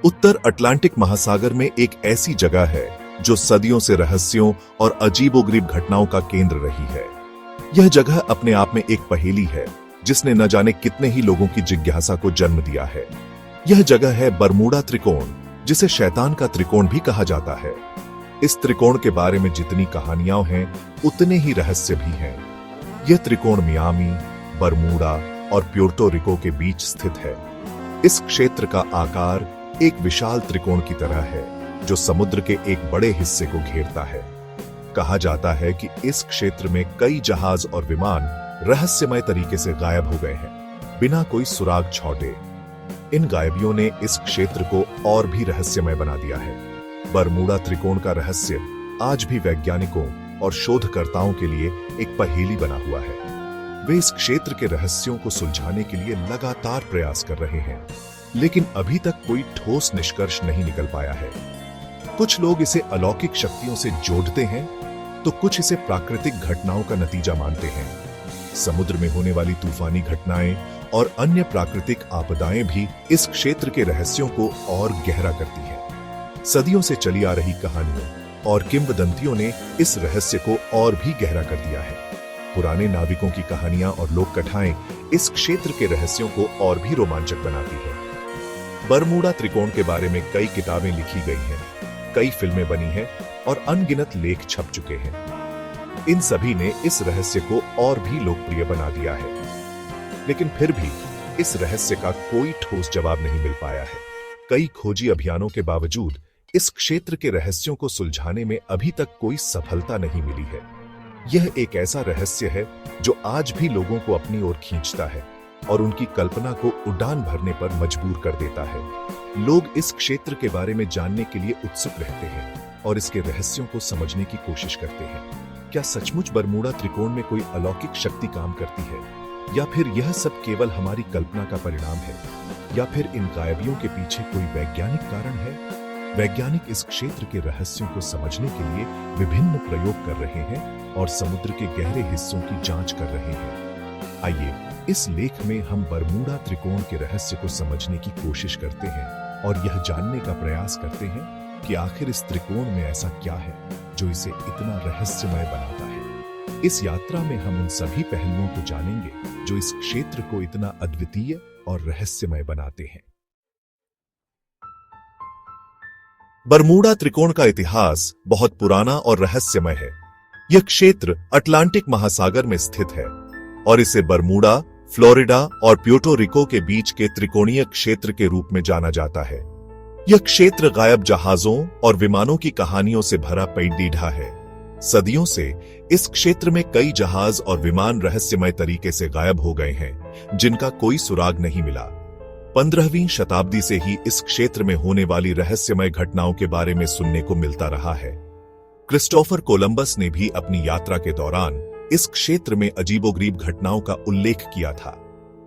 उत्तर Atlantic महासागर में एक ऐसी जगह है जो सदियों से रहस्यों और अजीबोगरीब घटनाओं का केंद्र रही है। यह जगह अपने आप में एक पहेली है जिसने न जाने कितने ही लोगों की जिज्ञासा को जन्म दिया है। यह जगह है बरमूडा त्रिकोण, जिसे शैतान का त्रिकोण भी कहा जाता है। इस त्रिकोण के बारे में जितनी कहानियां हैं, उतने ही रहस्य भी हैं। यह त्रिकोण मियामी, बरमूडा और प्यूर्टो रिको के बीच स्थित है। इस क्षेत्र का आकार एक विशाल त्रिकोण की तरह है जो समुद्र के एक बड़े हिस्से को घेरता है। कहा जाता है कि इस क्षेत्र में कई जहाज और विमान रहस्यमय तरीके से गायब हो गए हैं, बिना कोई सुराग छोड़े। इन गायबियों ने इस क्षेत्र को और भी रहस्यमय बना दिया है। बरमूडा त्रिकोण का रहस्य आज भी वैज्ञानिकों और शोधकर्ताओं के लिए एक पहेली बना हुआ है। वे इस क्षेत्र के रहस्यों को सुलझाने के लिए लगातार प्रयास कर रहे हैं, लेकिन अभी तक कोई ठोस निष्कर्ष नहीं निकल पाया है। कुछ लोग इसे अलौकिक शक्तियों से जोड़ते हैं, तो कुछ इसे प्राकृतिक घटनाओं का नतीजा मानते हैं। समुद्र में होने वाली तूफानी घटनाएं और अन्य प्राकृतिक आपदाएं भी इस क्षेत्र के रहस्यों को और गहरा करती हैं। सदियों से चली आ रही कहानियों और किंवदंतियों ने इस रहस्य को और भी गहरा कर दिया है। पुराने नाविकों की कहानियां और लोक कथाएं इस क्षेत्र के रहस्यों को और भी रोमांचक बनाती है। बरमूडा त्रिकोण के बारे में कई किताबें लिखी गई हैं, कई फिल्में बनी हैं और अनगिनत लेख छप चुके हैं। इन सभी ने इस रहस्य को और भी लोकप्रिय बना दिया है, लेकिन फिर भी इस रहस्य का कोई ठोस जवाब नहीं मिल पाया है। कई खोजी अभियानों के बावजूद इस क्षेत्र के रहस्यों को सुलझाने में अभी तक कोई सफलता नहीं मिली है। यह एक ऐसा रहस्य है जो आज भी लोगों को अपनी ओर खींचता है और उनकी कल्पना को उड़ान भरने पर मजबूर कर देता है। लोग इस क्षेत्र के बारे में जानने के लिए उत्सुक रहते हैं और इसके रहस्यों को समझने की कोशिश करते हैं। क्या सचमुच बरमूडा त्रिकोण में कोई अलौकिक शक्ति काम करती है, या फिर यह सब केवल हमारी कल्पना का परिणाम है, या फिर इन गायबियों के पीछे कोई वैज्ञानिक कारण है? वैज्ञानिक इस क्षेत्र के रहस्यों को समझने के लिए विभिन्न प्रयोग कर रहे हैं और समुद्र के गहरे हिस्सों की जांच कर रहे हैं। आइए इस लेख में हम बरमूडा त्रिकोण के रहस्य को समझने की कोशिश करते हैं और यह जानने का प्रयास करते हैं कि आखिर इस त्रिकोण में ऐसा क्या है जो इसे इतना रहस्यमय बनाता है। इस यात्रा में हम उन सभी पहलुओं को जानेंगे जो इस क्षेत्र को इतना अद्वितीय और रहस्यमय बनाते हैं। बरमूडा त्रिकोण का इतिहास बहुत पुराना और रहस्यमय है। यह क्षेत्र अटलांटिक महासागर में स्थित है और इसे बरमूडा, फ्लोरिडा और प्यूर्टो रिको के बीच के त्रिकोणीय क्षेत्र के रूप में जाना जाता है। यह क्षेत्र गायब जहाजों और विमानों की कहानियों से भरा पेचीदा है। सदियों से इस क्षेत्र में कई जहाज और विमान रहस्यमय तरीके से गायब हो गए हैं, जिनका कोई सुराग नहीं मिला। 15वीं शताब्दी से ही इस क्षेत्र में होने वाली रहस्यमय घटनाओं के बारे में सुनने को मिलता रहा है। क्रिस्टोफर कोलंबस ने भी अपनी यात्रा के दौरान इस क्षेत्र में अजीबोगरीब घटनाओं का उल्लेख किया था,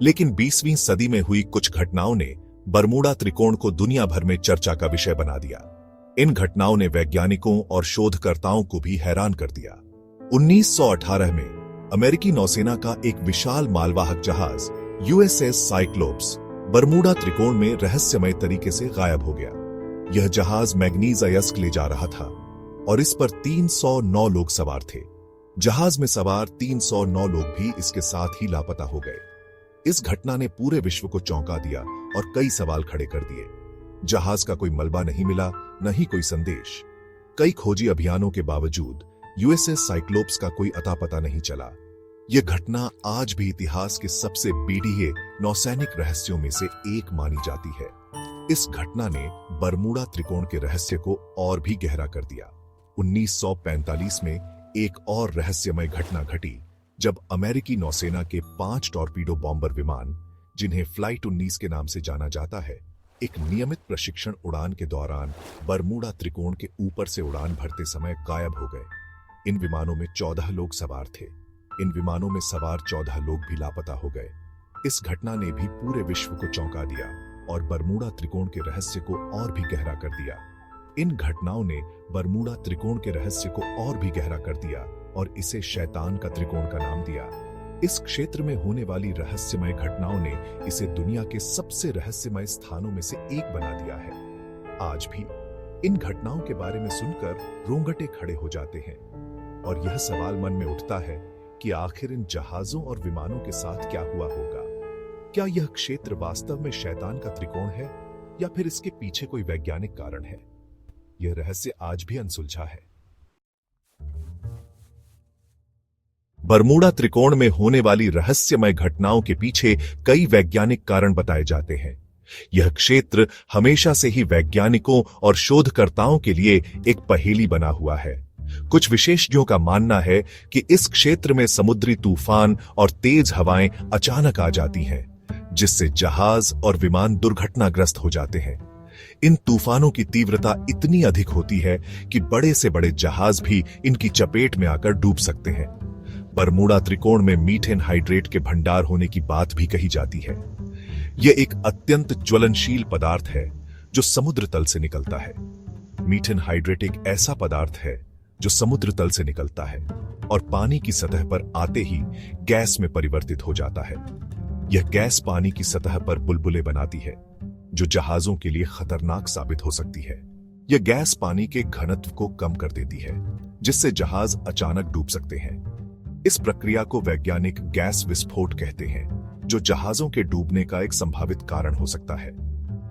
लेकिन 20वीं सदी में हुई कुछ घटनाओं ने बरमूडा त्रिकोण को दुनिया भर में चर्चा का विषय बना दिया। इन घटनाओं ने वैज्ञानिकों और शोधकर्ताओं को भी हैरान कर दिया। 1918 में अमेरिकी नौसेना का एक विशाल मालवाहक जहाज यूएसएस साइक्लोप्स बरमूडा त्रिकोण में रहस्यमय तरीके से गायब हो गया। यह जहाज मैग्नीज अयस्क ले जा रहा था और इस पर 309 लोग सवार थे। जहाज में सवार 309 लोग भी इसके साथ ही लापता हो गए। इस घटना ने पूरे विश्व को चौंका दिया और कई सवाल खड़े कर दिए। जहाज का कोई मलबा नहीं मिला, न ही कोई संदेश। कई खोजी अभियानों के बावजूद यूएसएस साइक्लोप्स का कोई अता पता नहीं चला। यह घटना आज भी इतिहास के सबसे बीडीए नौसैनिक रहस्यों में से एक मानी जाती है। इस घटना ने बरमूडा त्रिकोण के रहस्य को और भी गहरा कर दिया। 1945 में एक और रहस्यमय घटना घटी जब अमेरिकी नौसेना के 5 टॉर्पीडो बॉम्बर विमान, जिन्हें फ्लाइट 19 के नाम से जाना जाता है, एक नियमित प्रशिक्षण उड़ान के दौरान बरमूडा त्रिकोण के ऊपर से उड़ान भरते समय गायब हो गए। इन विमानों में 14 लोग सवार थे। इन विमानों में सवार 14 लोग भी लापता हो गए। इस घटना ने भी पूरे विश्व को चौंका दिया और बरमूडा त्रिकोण के रहस्य को और भी गहरा कर दिया। इन घटनाओं ने बरमूडा त्रिकोण के रहस्य को और भी गहरा कर दिया और इसे शैतान का त्रिकोण का नाम दिया। इस क्षेत्र में होने वाली रहस्यमय घटनाओं ने इसे दुनिया के सबसे रहस्यमय स्थानों में से एक बना दिया है। आज भी इन घटनाओं के बारे में सुनकर रोंगटे खड़े हो जाते हैं और यह सवाल मन में उठता है कि आखिर इन जहाजों और विमानों के साथ क्या हुआ होगा। क्या यह क्षेत्र वास्तव में शैतान का त्रिकोण है या फिर इसके पीछे कोई वैज्ञानिक कारण है? यह रहस्य आज भी अनसुलझा है। बरमूडा त्रिकोण में होने वाली रहस्यमय घटनाओं के पीछे कई वैज्ञानिक कारण बताए जाते हैं। यह क्षेत्र हमेशा से ही वैज्ञानिकों और शोधकर्ताओं के लिए एक पहेली बना हुआ है। कुछ विशेषज्ञों का मानना है कि इस क्षेत्र में समुद्री तूफान और तेज हवाएं अचानक आ जाती हैं, जिससे जहाज और विमान दुर्घटनाग्रस्त हो जाते हैं। इन तूफानों की तीव्रता इतनी अधिक होती है कि बड़े से बड़े जहाज भी इनकी चपेट में आकर डूब सकते हैं। बरमूडा त्रिकोण में मीथेन हाइड्रेट के भंडार होने की बात भी कही जाती है। यह एक अत्यंत ज्वलनशील पदार्थ है जो समुद्र तल से निकलता है। मीथेन हाइड्रेट एक ऐसा पदार्थ है जो समुद्र तल से निकलता है और पानी की सतह पर आते ही गैस में परिवर्तित हो जाता है। यह गैस पानी की सतह पर बुलबुले बनाती है, जो जहाजों के लिए खतरनाक साबित हो सकती है। यह गैस पानी के घनत्व को कम कर देती है, जिससे जहाज अचानक डूब सकते हैं। इस प्रक्रिया को वैज्ञानिक गैस विस्फोट कहते हैं, जो जहाजों के डूबने का एक संभावित कारण हो सकता है।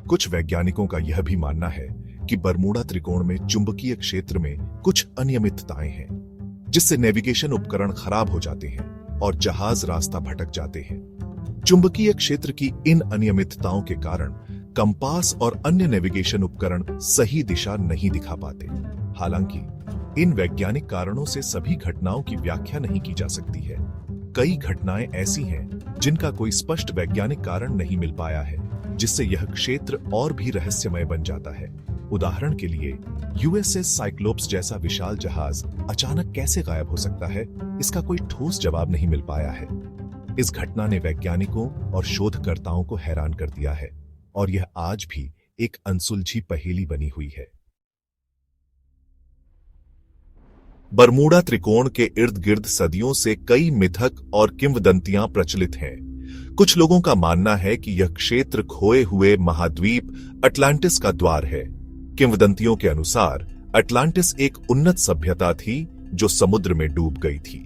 कुछ वैज्ञानिकों का यह भी मानना है कि बरमूडा त्रिकोण में चुंबकीय क्षेत्र में कुछ अनियमितताएं हैं, जिससे नेविगेशन उपकरण खराब हो जाते हैं और जहाज रास्ता भटक जाते हैं। चुंबकीय क्षेत्र की इन अनियमितताओं के कारण कंपास और अन्य नेविगेशन उपकरण सही दिशा नहीं दिखा पाते। हालांकि इन वैज्ञानिक कारणों से सभी घटनाओं की व्याख्या नहीं की जा सकती है। कई घटनाएं ऐसी हैं जिनका कोई स्पष्ट वैज्ञानिक कारण नहीं मिल पाया है, जिससे यह क्षेत्र और भी रहस्यमय बन जाता है। उदाहरण के लिए यूएसएस साइक्लोप्स जैसा विशाल जहाज अचानक कैसे गायब हो सकता है, इसका कोई ठोस जवाब नहीं मिल पाया है। इस घटना ने वैज्ञानिकों और शोधकर्ताओं को हैरान कर दिया है और यह आज भी एक अनसुलझी पहेली बनी हुई है। बरमूडा त्रिकोण के इर्द गिर्द सदियों से कई मिथक और किंवदंतियां प्रचलित हैं। कुछ लोगों का मानना है कि यह क्षेत्र खोए हुए महाद्वीप अटलांटिस का द्वार है। किंवदंतियों के अनुसार अटलांटिस एक उन्नत सभ्यता थी जो समुद्र में डूब गई थी।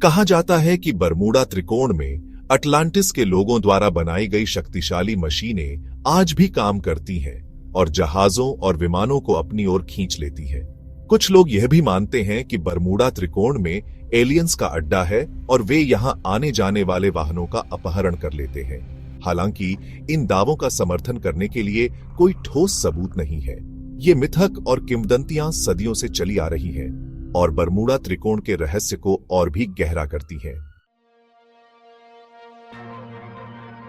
कहा जाता है कि बरमूडा त्रिकोण में अटलांटिस के लोगों द्वारा बनाई गई शक्तिशाली मशीनें आज भी काम करती हैं और जहाजों और विमानों को अपनी ओर खींच लेती है। कुछ लोग यह भी मानते हैं कि बरमूडा त्रिकोण में एलियंस का अड्डा है और वे यहां आने जाने वाले वाहनों का अपहरण कर लेते हैं। हालांकि इन दावों का समर्थन करने के लिए कोई ठोस सबूत नहीं है। ये मिथक और किंवदंतियां सदियों से चली आ रही हैं और बरमूडा त्रिकोण के रहस्य को और भी गहरा करती हैं।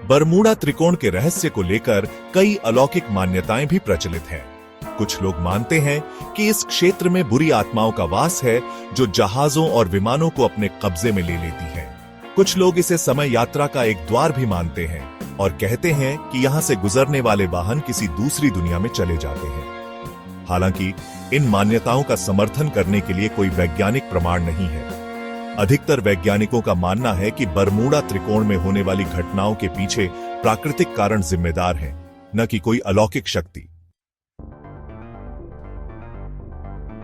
बरमूडा त्रिकोण के रहस्य को लेकर कई अलौकिक मान्यताएं भी प्रचलित हैं। कुछ लोग मानते हैं कि इस क्षेत्र में बुरी आत्माओं का वास है जो जहाजों और विमानों को अपने कब्जे में ले लेती हैं। कुछ लोग इसे समय यात्रा का एक द्वार भी मानते हैं और कहते हैं कि यहां से गुजरने वाले वाहन किसी दूसरी दुनिया में चले जाते हैं। हालांकि इन मान्यताओं का समर्थन करने के लिए कोई वैज्ञानिक प्रमाण नहीं है। अधिकतर वैज्ञानिकों का मानना है कि बरमूडा त्रिकोण में होने वाली घटनाओं के पीछे प्राकृतिक कारण जिम्मेदार हैं, न कि कोई अलौकिक शक्ति।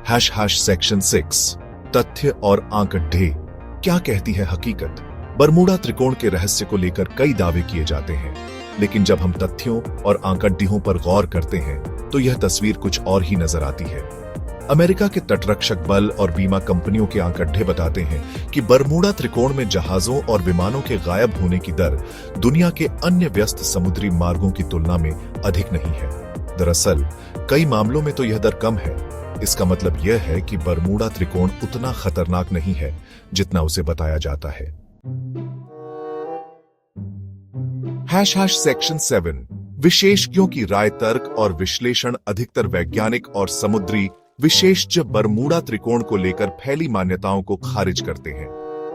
सेक्शन 6 तथ्य और आंकड़े। क्या कहती है हकीकत? बरमूडा त्रिकोण के रहस्य को लेकर कई दावे किए जाते हैं, लेकिन जब हम तथ्यों और आंकड़ों पर गौर करते हैं तो यह तस्वीर कुछ और ही नजर आती है। अमेरिका के तटरक्षक बल और बीमा कंपनियों के आंकड़े बताते हैं कि बरमूडा त्रिकोण में जहाजों और विमानों के गायब होने की दर दुनिया के अन्य व्यस्त समुद्री मार्गों की तुलना में अधिक नहीं है। दरअसल कई मामलों में तो यह दर कम है। इसका मतलब यह है कि बरमूडा त्रिकोण उतना खतरनाक नहीं है जितना उसे बताया जाता है। सेक्शन 7 विशेषज्ञों की राय। तर्क और विश्लेषण। अधिकतर वैज्ञानिक और समुद्री विशेषज्ञ बरमूडा त्रिकोण को लेकर फैली मान्यताओं को खारिज करते हैं।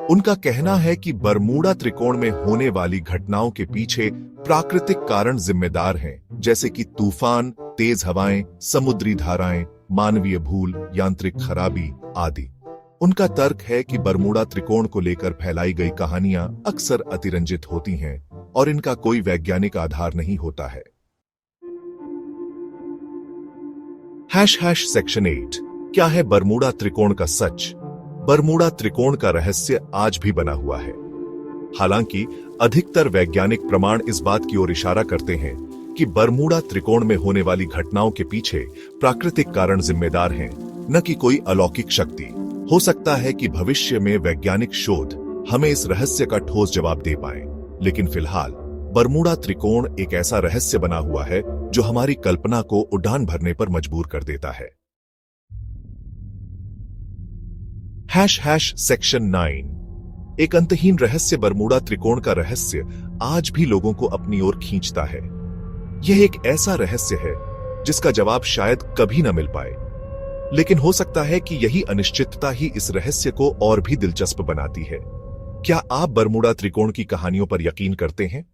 उनका कहना है कि बरमूडा त्रिकोण में होने वाली घटनाओं के पीछे प्राकृतिक कारण जिम्मेदार हैं, जैसे कि तूफान, तेज हवाएं, समुद्री धाराएं, मानवीय भूल, यांत्रिक खराबी आदि। उनका तर्क है कि बरमूडा त्रिकोण को लेकर फैलाई गई कहानियां अक्सर अतिरंजित होती हैं और इनका कोई वैज्ञानिक आधार नहीं होता है। सेक्शन 8। क्या है बरमूडा त्रिकोण का सच? बरमूडा त्रिकोण का रहस्य आज भी बना हुआ है। हालांकि अधिकतर वैज्ञानिक प्रमाण इस बात की ओर इशारा करते हैं कि बरमूडा त्रिकोण में होने वाली घटनाओं के पीछे प्राकृतिक कारण जिम्मेदार हैं, न कि कोई अलौकिक शक्ति। हो सकता है कि भविष्य में वैज्ञानिक शोध हमें इस रहस्य का ठोस जवाब दे पाए, लेकिन फिलहाल बरमूडा त्रिकोण एक ऐसा रहस्य बना हुआ है जो हमारी कल्पना को उड़ान भरने पर मजबूर कर देता है। सेक्शन 9। एक अंतहीन रहस्य। बरमूडा त्रिकोण का रहस्य आज भी लोगों को अपनी ओर खींचता है। यह एक ऐसा रहस्य है जिसका जवाब शायद कभी न मिल पाए, लेकिन हो सकता है कि यही अनिश्चितता ही इस रहस्य को और भी दिलचस्प बनाती है। क्या आप बरमूडा त्रिकोण की कहानियों पर यकीन करते हैं?